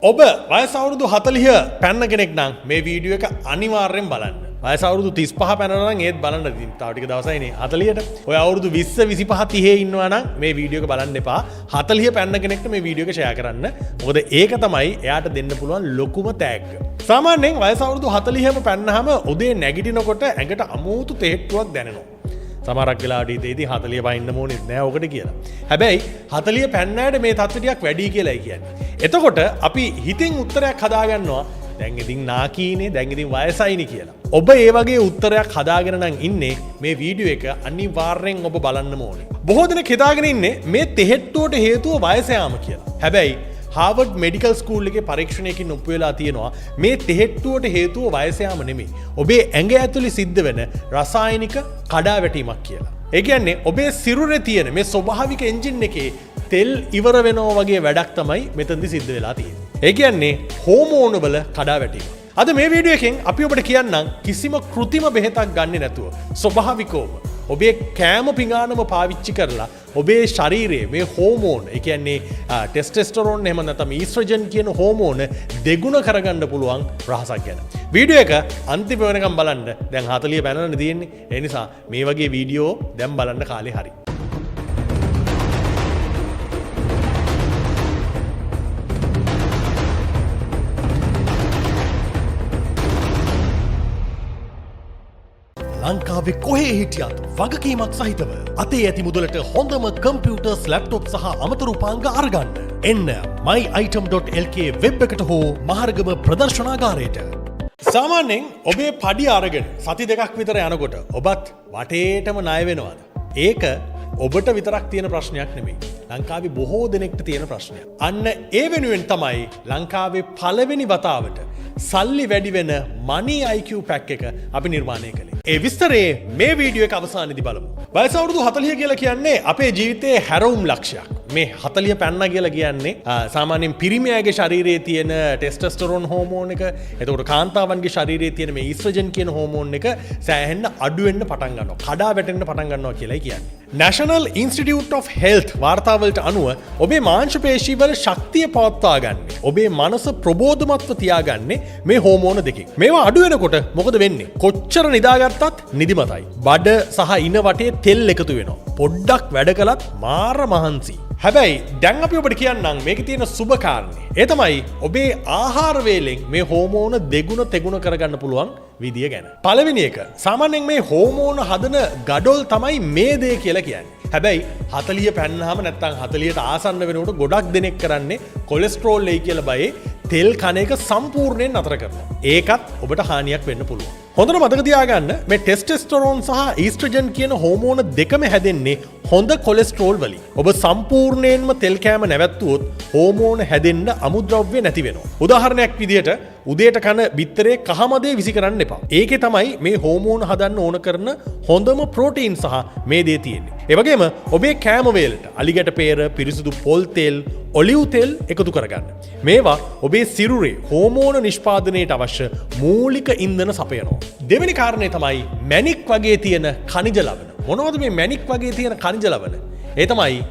ඔබ වයස අවුරුදු 40 පැන්න කෙනෙක් නම් මේ වීඩියෝ එක අනිවාර්යෙන් බලන්න. වයස අවුරුදු 35 පැනනවා නම් ඒත් බලන්න. ඉතින් තව ටික දවසයිනේ 40ට. ඔය අවුරුදු 20 25 30 ඉන්නවා නම් මේ වීඩියෝ එක බලන්න එපා. 40 පැන්න කෙනෙක්ට මේ වීඩියෝ එක ෂෙයා කරන්න. මොකද ඒක තමයි එයාට දෙන්න පුළුවන් ලොකුම තෑග්ග. සාමාන්‍යයෙන් වයස අවුරුදු 40ම පැන්නහම උදේ නැගිටිනකොට ඇඟට අමුතු තෙහෙට්ටුවක් දැනෙනවා. සමහරක් වෙලාවට ඉතින් 40 පයින්න ඕනෙත් නෑ ඔකට කියලා. හැබැයි 40 පැන්නෑට මේ තත්ත්වය ටිකක් වැඩි කියලායි කියන්නේ. එතකොට අපි හිතින් උත්තරයක් හදාගන්නවා දැන් ඉතින් නාකීනේ දැන් ඉතින් වයසයිනේ කියලා. ඔබ ඒ වගේ උත්තරයක් හදාගෙන නම් ඉන්නේ මේ වීඩියෝ එක අනිවාර්යෙන් ඔබ බලන්නම ඕනේ. බොහෝ දෙනෙක් හිතාගෙන ඉන්නේ මේ තෙහෙට්ටුවට හේතුව වයස යාම කියලා. හැබැයි හාවර්ඩ් මෙඩිකල් ස්කූල් එකේ පරීක්ෂණයකින් ඔප්පු වෙලා තියෙනවා මේ තෙහෙට්ටුවට හේතුව වයස යාම නෙමෙයි. ඔබේ ඇඟ ඇතුලේ සිද්ධ වෙන රසායනික කඩාවැටීමක් කියලා. ඒ කියන්නේ ඔබේ සිරුරේ තියෙන මේ ස්වභාවික එන්ජින් එකේ තෙල් ඉවර වෙනවා වගේ වැඩක් තමයි මෙතනදි සිද්ධ වෙලා තියෙන්නේ. ඒ කියන්නේ හෝමෝන වල කඩාවැටීම. අද මේ වීඩියෝ එකෙන් අපි ඔබට කියන්නම් කිසිම කෘත්‍රිම බෙහෙතක් ගන්නේ නැතුව ස්වභාවිකවම ඔබේ කෑම පිඟානම පාවිච්චි කරලා ඔබේ ශරීරයේ මේ හෝමෝන් ඒ කියන්නේ ටෙස්ටෙස්ටරෝන් එහෙම නැත්නම් ඊස්ට්‍රජන් කියන හෝමෝන දෙගුණ කරගන්න පුළුවන් රහසක් ගැන. වීඩියෝ එක අන්තිම වෙනකම් බලන්න. දැන් 40 පැනනනේ තියෙන්නේ. ඒ නිසා මේ වගේ වීඩියෝ දැන් බලන්න කාලේ හරි. ලංකාවේ කොහේ හිටියත් වගකීමක් සහිතව අතේ ඇති මුදලට හොඳම කම්පියුටර්ස් ලැප්ටොප් සහ අමතර උපාංග අරගන්න. එන්න myitem.lk වෙබ් එකට හෝ මහරගම ප්‍රදර්ශනාගාරයට. සාමාන්‍යයෙන් ඔබේ පඩි අරගෙන සති දෙකක් විතර යනකොට ඔබත් වටේටම ණය වෙනවද? ඒක ඔබට විතරක් තියෙන ප්‍රශ්නයක් නෙමෙයි. ලංකාවේ බොහෝ දෙනෙක්ට තියෙන ප්‍රශ්නයක්. අන්න ඒ වෙනුවෙන් තමයි ලංකාවේ පළවෙනි වතාවට සල්ලි වැඩි වෙන Money IQ පැක් එක අපි නිර්මාණය කළේ. ඒ විස්තරේ මේ වීඩියෝ එක අවසානයේදී බලමු. වයස අවුරුදු 40 කියලා කියන්නේ අපේ ජීවිතයේ හැරවුම් ලක්ෂයක්. මේ 40 පැන්න කියලා කියන්නේ සාමාන්‍යයෙන් පිරිමියාගේ ශරීරයේ තියෙන ටෙස්ටොස්ටෙරෝන් හෝමෝන් එක, එතකොට කාන්තාවන්ගේ ශරීරයේ තියෙන මේ ඊස්ට්‍රජන් කියන හෝමෝන් එක සෑහෙන්න අඩු වෙන්න පටන් ගන්නවා. කඩා වැටෙන්න පටන් ගන්නවා කියලායි කියන්නේ. National Institute of Health වාර්තාවලට අනුව ඔබේ මාංශ පේශීවල ශක්තිය පවත්වා ගන්න. ඔබේ මනස ප්‍රබෝධමත්ව තියාගන්නේ මේ හෝමෝන දෙකෙන්. මේවා අඩු වෙනකොට මොකද වෙන්නේ? කොච්චර නිදාගත්තත් නිදිමතයි. බඩ සහ ඉන වටේ තෙල් එකතු වෙනවා. පොඩ්ඩක් වැඩ කළත් මාර මහන්සි. හැබැයි දැන් අපි ඔබට කියන්නම් මේකේ තියෙන සුබ කාරණේ. ඒ තමයි ඔබේ ආහාර වේලෙන් මේ හෝමෝන දෙගුණ තෙගුණ කරගන්න පුළුවන් විදිය ගැන. පළවෙනි එක සාමාන්‍යයෙන් මේ හෝමෝන හදන ගඩොල් තමයි මේ දේ කියලා කියන්නේ. හැබැයි 40 පැන්නාම නැත්නම් 40ට ආසන්න වෙනකොට ගොඩක් දෙනෙක් කරන්නේ කොලෙස්ටරෝල් එයි කියලා බයේ තෙල් කන එක සම්පූර්ණයෙන් නතර කරනවා. ඒකත් ඔබට හානියක් වෙන්න පුළුවන්. හොඳට මතක තියාගන්න මේ ටෙස්ටෙස්ටරෝන් සහ ඊස්ට්‍රජන් කියන හෝමෝන දෙකම හැදෙන්නේ හොඳ කොලෙස්ටරෝල් වලින්. ඔබ සම්පූර්ණයෙන්ම තෙල් කෑම නැවැත්තුවොත් හෝමෝන හැදෙන්න අමුද්‍රව්‍ය නැති වෙනවා. උදාහරණයක් විදිහට උදේට කන බිත්තරේ කහමදේ විසි කරන්න එපා. ඒකේ තමයි මේ හෝමෝන හදන්න ඕන කරන හොඳම ප්‍රෝටීන් සහ මේ දේ තියෙන්නේ. ඒ වගේම ඔබේ කෑම වේලට අලිගැට peer, පිරිසිදු පොල් තෙල්, ඔලිව් තෙල් එකතු කරගන්න. මේවා ඔබේ සිරුරේ හෝමෝන නිෂ්පාදනයට අවශ්‍ය මූලික ඉන්ධන සපයනවා. දෙවෙනි කාරණේ තමයි මැණික් වගේ තියෙන ඛනිජ ලවණ. මොනවද මේ මැණික් වගේ තියෙන ඛනිජ ලවණ? ඒ තමයි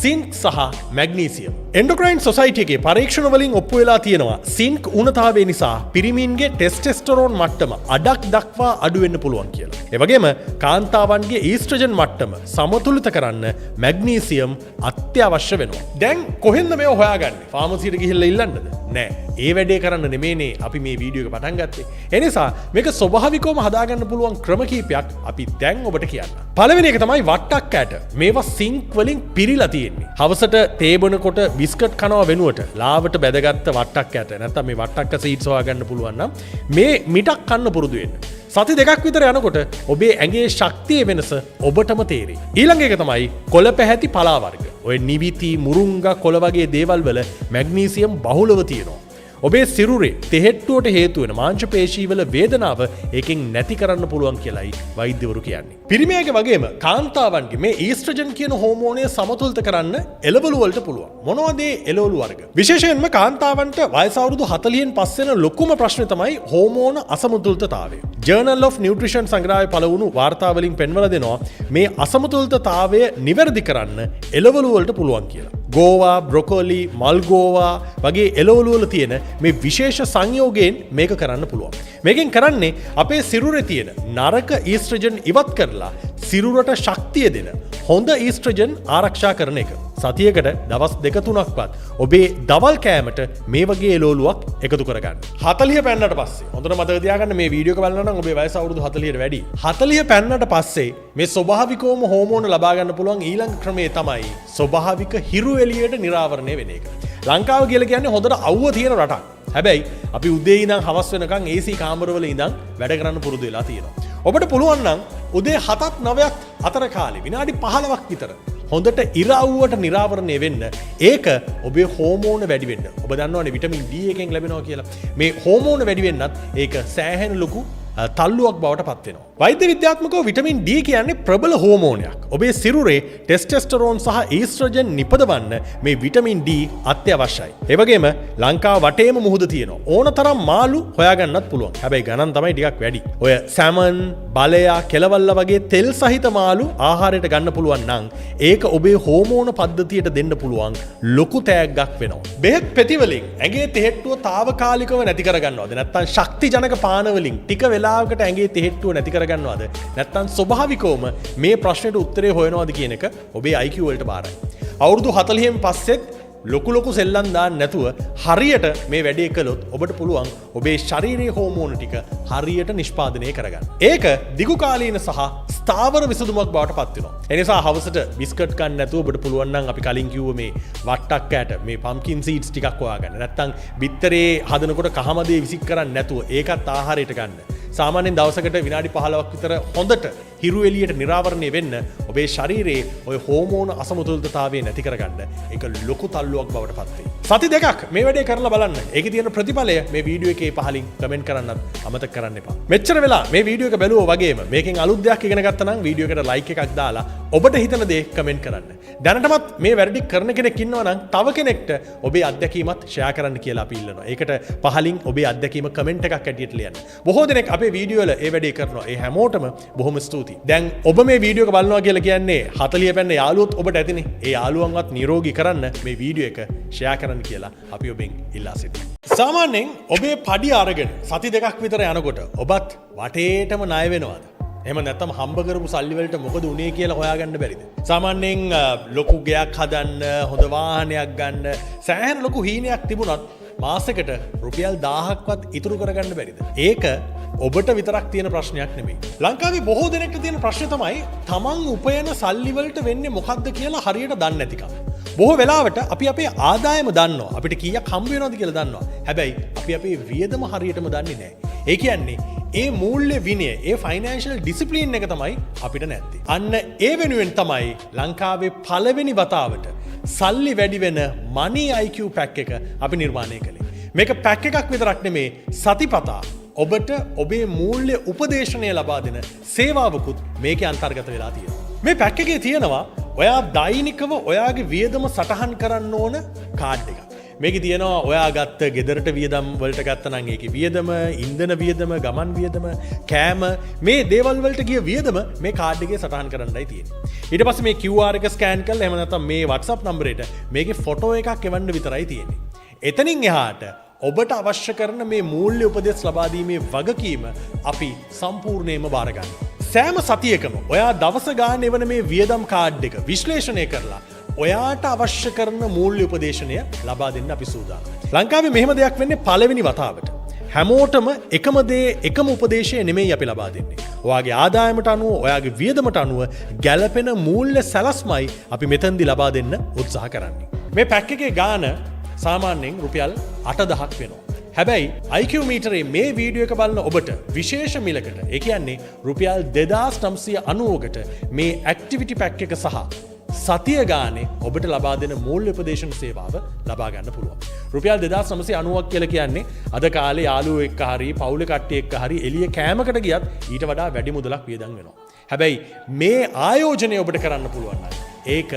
සින්ක් සහ මැග්නීසියම්. එන්ඩෝක්‍රයින් සොසයිටි එකේ පරීක්ෂණ වලින් ඔප්පු වෙලා තියෙනවා සින්ක් උණතාවය නිසා පිරිමින්ගේ ටෙස්ටෙස්ටරෝන් මට්ටම අඩක් දක්වා අඩු වෙන්න පුළුවන් කියලා. ඒ වගේම කාන්තාවන්ගේ ඊස්ට්‍රජන් මට්ටම සමතුලිත කරන්න මැග්නීසියම් අත්‍යවශ්‍ය වෙනවා. දැන් කොහෙන්ද මේව හොයාගන්නේ? ෆාමසියට ගිහිල්ලා ඉල්ලන්නද? නෑ. ඒ වැඩේ කරන්න නෙමෙයිනේ අපි මේ වීඩියෝ එක පටන් ගත්තේ. ඒ නිසා මේක ස්වභාවිකවම හදාගන්න පුළුවන් ක්‍රම කීපයක් අපි දැන් ඔබට කියන්න. පළවෙනි එක තමයි වට්ටක් කෑට. මේවා සින්ක් වලින් පිරීලා තියෙන්නේ. හවසට තේ බොනකොට බිස්කට් කනවා වෙනුවට ලාවට බැදගත්ත වට්ටක් කෑට නැත්නම් මේ වට්ටක්ක සීඩ්ස් හොයාගන්න පුළුවන් නම් මේ මිටක් කන්න පුරුදු වෙන්න. සති දෙකක් විතර යනකොට ඔබේ ඇඟේ ශක්තිය වෙනස ඔබටම තේරෙයි. ඊළඟ එක තමයි කොළ පැහැති පලා වර්ග. ඔය නිවිති, මුරුංගා කොළ වගේ දේවල් වල මැග්නීසියම් බහුලව තියෙනවා. ඔබේ සිරුරේ තෙහෙට්ටුවට හේතු වෙන මාංශ පේශීවල වේදනාව ඒකෙන් නැති කරන්න පුළුවන් කියලායි වෛද්‍යවරු කියන්නේ. පිරිමියාගේ වගේම කාන්තාවන්ගේ මේ ඊස්ට්‍රජන් කියන හෝමෝනය සමතුලිත කරන්න එළවලු වලට පුළුවන්. මොනවද මේ එළවලු වර්ග? විශේෂයෙන්ම කාන්තාවන්ට වයස අවුරුදු 40න් පස්සෙන ලොකුම ප්‍රශ්නේ තමයි හෝමෝන අසමතුලිතතාවය. Journal of Nutrition සංග්‍රහයේ පළවුණු වාර්තාවලින් පෙන්වලා දෙනවා මේ අසමතුලිතතාවය නිවැරදි කරන්න එළවලු වලට පුළුවන් කියලා. ගෝවා, බ්‍රොකොලි, මල්ගෝවා වගේ එළවලු වල තියෙන මේ විශේෂ සංයෝගයෙන් මේක කරන්න පුළුවන්. මේකෙන් කරන්නේ අපේ සිරුරේ තියෙන නරක ඊස්ට්‍රජන් ඉවත් කරලා සිරුරට ශක්තිය දෙන හොඳ ඊස්ට්‍රජන් ආරක්ෂා කරන එක. සතියකට දවස් 2-3ක්වත් ඔබේ දවල් කෑමට මේ වගේ එළවලුවක් එකතු කරගන්න. 40 පැන්නට පස්සේ හොඳට මතක තියාගන්න මේ වීඩියෝ එක බලනවා නම් ඔබේ වයස අවුරුදු 40ට වැඩි. 40 පැන්නට පස්සේ මේ ස්වභාවිකවම හෝමෝන ලබා ගන්න පුළුවන් ඊළඟ ක්‍රමය තමයි ස්වභාවික හිරු එළියට නිරාවරණය වෙන එක. ලංකාව කියලා කියන්නේ හොඳට අවුව තියෙන රටක්. හැබැයි අපි උදේ ඉඳන් හවස වෙනකන් AC කාමරවල ඉඳන් වැඩ කරන්න පුරුදු වෙලා තියෙනවා. ඔබට පුළුවන් නම් උදේ 7-9ක් අතර කාලේ විනාඩි 15ක් විතර හොඳට ඉර අවුවට නිරාවරණය වෙන්න. ඒක ඔබේ හෝමෝන වැඩි වෙන්න. ඔබ දන්නවනේ විටමින් D එකෙන් ලැබෙනවා කියලා. මේ හෝමෝන වැඩි වෙන්නත් ඒක සෑහෙන ලොකු තල්ලුවක් බවට පත් වෙනවා. වෛද්‍ය විද්‍යාත්මකව විටමින් D කියන්නේ ප්‍රබල හෝමෝනයක්. ඔබේ සිරුරේ ටෙස්ටෙස්ටරෝන් සහ ඊස්ට්‍රජන් නිපදවන්න මේ විටමින් D අත්‍යවශ්‍යයි. ඒ වගේම ලංකාව වටේම මුහුද තියෙනවා. ඕනතරම් මාළු හොයාගන්නත් පුළුවන්. හැබැයි ගණන් තමයි ටිකක් වැඩි. ඔය සැමන්, බලයා, කෙලවල්ල වගේ තෙල් සහිත මාළු ආහාරයට ගන්න පුළුවන් නම් ඒක ඔබේ හෝමෝන පද්ධතියට දෙන්න පුළුවන් ලොකු තෑග්ගක් වෙනවා. බෙහෙත් පෙති වලින් ඇඟේ තෙහෙට්ටුව තාවකාලිකව නැති කරගන්නවද? නැත්නම් ශක්තිජනක පාන වලින් ටික වෙලාවකට ඇඟේ තෙහෙට්ටුව නැති කරගන්නවද? නැත්නම් ස්වභාවිකවම මේ ප්‍රශ්නෙට උත්තරේ හොයනවද කියන එක ඔබේ IQ වලට බාරයි. අවුරුදු 40න් පස්සෙත් ලොකු සෙල්ලම් දාන්න නැතුව හරියට මේ වැඩේ කළොත් ඔබට පුළුවන් ඔබේ ශරීරයේ හෝමෝන ටික හරියට නිෂ්පාදනය කරගන්න. ඒක දිගු කාලීන සහ ස්ථාවර විසඳුමක් බවට පත් වෙනවා. ඒ නිසා හවසට බිස්කට් කන්න නැතුව ඔබට පුළුවන් නම් අපි කලින් කිව්ව මේ වට්ටක් කෑට මේ පම්කින් සීඩ්ස් ටිකක් හොයාගන්න. නැත්නම් බිත්තරේ හදනකොට කහමදේ විසික් කරන්නේ නැතුව ඒකත් ආහාරයට ගන්න. සාමාන්‍යයෙන් දවසකට විනාඩි 15ක් විතර හොඳට හිරු එළියට නිරාවරණය වෙන්න ඔබේ ශරීරයේ ඔය හෝමෝන අසමතුලිතතාවය නැති කරගන්න ඒක ලොකු තල්ලුවක් බවට පත් වෙයි. සති දෙකක් මේ වැඩේ කරලා බලන්න. ඒකේ තියෙන ප්‍රතිඵලය මේ වීඩියෝ එකේ පහලින් කමෙන්ට් කරන්නත් අමතක කරන්න එපා. මෙච්චර වෙලා මේ වීඩියෝ එක බැලුවා වගේම මේකෙන් අලුත් දෙයක් ඉගෙන ගත්තා නම් වීඩියෝ එකට ලයික් එකක් දාලා ඔබට හිතන දේ කමෙන්ට් කරන්න. දැනටමත් මේ වැඩි කරන කෙනෙක් ඉන්නවා නම් තව කෙනෙක්ට ඔබේ අත්දැකීමත් ෂෙයා කරන්න කියලා අපි ඉල්ලනවා. ඒකට පහලින් ඔබේ අත්දැකීම කමෙන්ට් එකක් ඇටියට ලියන්න. බොහෝ දෙනෙක් අපේ වීඩියෝ වල ඒ වැඩේ කරනවා. ඒ හැමෝටම බොහොම ස්තුතියි. දැන් ඔබ මේ වීඩියෝ එක බලනවා කියලා කියන්නේ 40 පැන්න යාළුවොත් ඔබට ඇතිනේ. ඒ යාළුවන්වත් නිරෝගී කරන්න මේ වීඩියෝ එක ෂෙයා කරන්න කියලා අපි ඔබෙන් ඉල්ලා සිටිනවා. සාමාන්‍යයෙන් ඔබේ පඩි අරගෙන සති දෙකක් විතර යනකොට ඔබත් වටේටම ණය වෙනවද? එහෙම නැත්නම් හම්බ කරපු සල්ලි වලට මොකද උනේ කියලා හොයාගන්න බැරිද? සාමාන්‍යයෙන් ලොකු ගෙයක් හදන්න, හොඳ වාහනයක් ගන්න සෑහෙන ලොකු හීනයක් තිබුණත් මාසෙකට රුපියල් 1000ක්වත් ඉතුරු කරගන්න බැරිද? ඒක ඔබට විතරක් තියෙන ප්‍රශ්නයක් නෙමෙයි. ලංකාවේ බොහෝ දෙනෙක්ට තියෙන ප්‍රශ්නේ තමයි තමන් උපයන සල්ලි වලට වෙන්නේ මොකද්ද කියලා හරියට දන්නේ නැතිකම. බොහෝ වෙලාවට අපි අපේ ආදායම දන්නවා. අපිට කීයක් හම්බ වෙනවද කියලා දන්නවා. හැබැයි අපි අපේ වියදම හරියටම දන්නේ නැහැ. ඒ කියන්නේ ඒ මූල්‍ය විනය, ඒ ෆයිනෑන්ෂල් ඩිසිප්ලින් එක තමයි අපිට නැත්තේ. අන්න ඒ වෙනුවෙන් තමයි ලංකාවේ පළවෙනි වතාවට සල්ලි වැඩි වෙන money IQ පැක් එක අපි නිර්මාණය කළේ. මේක පැක් එකක් විතරක් නෙමේ, සතිපතා ඔබට ඔබේ මූල්‍ය උපදේශනය ලබා දෙන සේවාවකුත් මේකේ අන්තර්ගත වෙලා තියෙනවා. මේ පැක් එකේ තියෙනවා ඔයා දෛනිකව ඔයාගේ වියදම සටහන් කරන්න ඕන කාඩ් එකක්. මේකේ තියෙනවා ඔයා ගත්ත ගෙදරට වියදම් වලට ගත්ත නම් ඒකේ වියදම, ඉන්ධන වියදම, ගමන් වියදම, කෑම, මේ දේවල් වලට ගිය වියදම මේ කාඩ් එකේ සටහන් කරන්නයි තියෙන්නේ. ඊට පස්සේ මේ QR එක ස්කෑන් කරලා එහෙම නැත්නම් මේ WhatsApp නම්බරයට මේකේ ෆොටෝ එකක් එවන්න විතරයි තියෙන්නේ. එතනින් එහාට ඔබට අවශ්‍ය කරන මේ මූල්‍ය උපදෙස් ලබා දීමේ වගකීම අපි සම්පූර්ණයෙන්ම බාර ගන්නවා. සෑම සතියකම ඔයා දවස ගානේ වන මේ වියදම් කාඩ් එක විශ්ලේෂණය කරලා ඔයාට අවශ්‍ය කරන මූල්‍ය උපදේශනය ලබා දෙන්න අපි සූදානම්. ලංකාවේ මෙහෙම දෙයක් වෙන්නේ පළවෙනි වතාවට. හැමෝටම එකම දේ, එකම උපදේශය නෙමෙයි අපි ලබා දෙන්නේ. ඔයාගේ ආදායමට අනුව, ඔයාගේ වියදමට අනුව ගැළපෙන මූල්‍ය සැලැස්මයි අපි මෙතෙන්දී ලබා දෙන්න උත්සාහ කරන්නේ. මේ පැක් එකේ ගාන සාමාන්‍යයෙන් රුපියල් 8000ක් වෙනවා. හැබැයි IQ මීටරේ මේ වීඩියෝ එක බලන ඔබට විශේෂ මිලකට, ඒ කියන්නේ රුපියල් 2990කට මේ ඇක්ටිවිටි පැක් එක සහ සතිය ගානේ ඔබට ලබා දෙන මූල්‍ය උපදේශන සේවාව ලබා ගන්න පුළුවන්. රුපියල් 2990ක් කියලා කියන්නේ අද කාලේ යාළුවෝ එක්ක හරි පවුලේ කට්ටිය එක්ක හරි එළිය කෑමකට ගියත් ඊට වඩා වැඩි මුදලක් වියදම් වෙනවා. හැබැයි මේ ආයෝජනය ඔබට කරන්න පුළුවන් නම් ඒක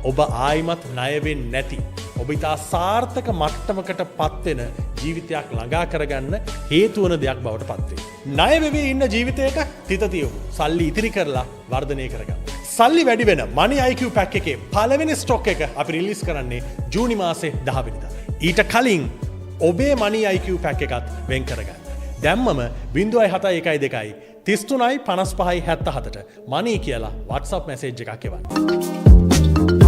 ඔබ ආයිමත් ණය වෙන්නේ නැති, ඔබ ඉතා සාර්ථක මට්ටමකට පත්වෙන ජීවිතයක් ළඟා කරගන්න හේතු වන දෙයක් බවට පත් වේ. ණය වෙවි ඉන්න ජීවිතයක තිත තියමු. සල්ලි ඉතිරි කරලා වර්ධනය කරගන්න. සල්ලි වැඩි වෙන Money IQ පැක් එකේ පළවෙනි ස්ටොක් එක අපි රිලීස් කරන්නේ ජූනි මාසේ 10 වෙනිදා. ඊට කලින් ඔබේ Money IQ පැක් එකත් වෙන් කරගන්න. දැම්මම 0.7112 33.55 77ට Money කියලා WhatsApp මැසේජ් එකක් එවන්න.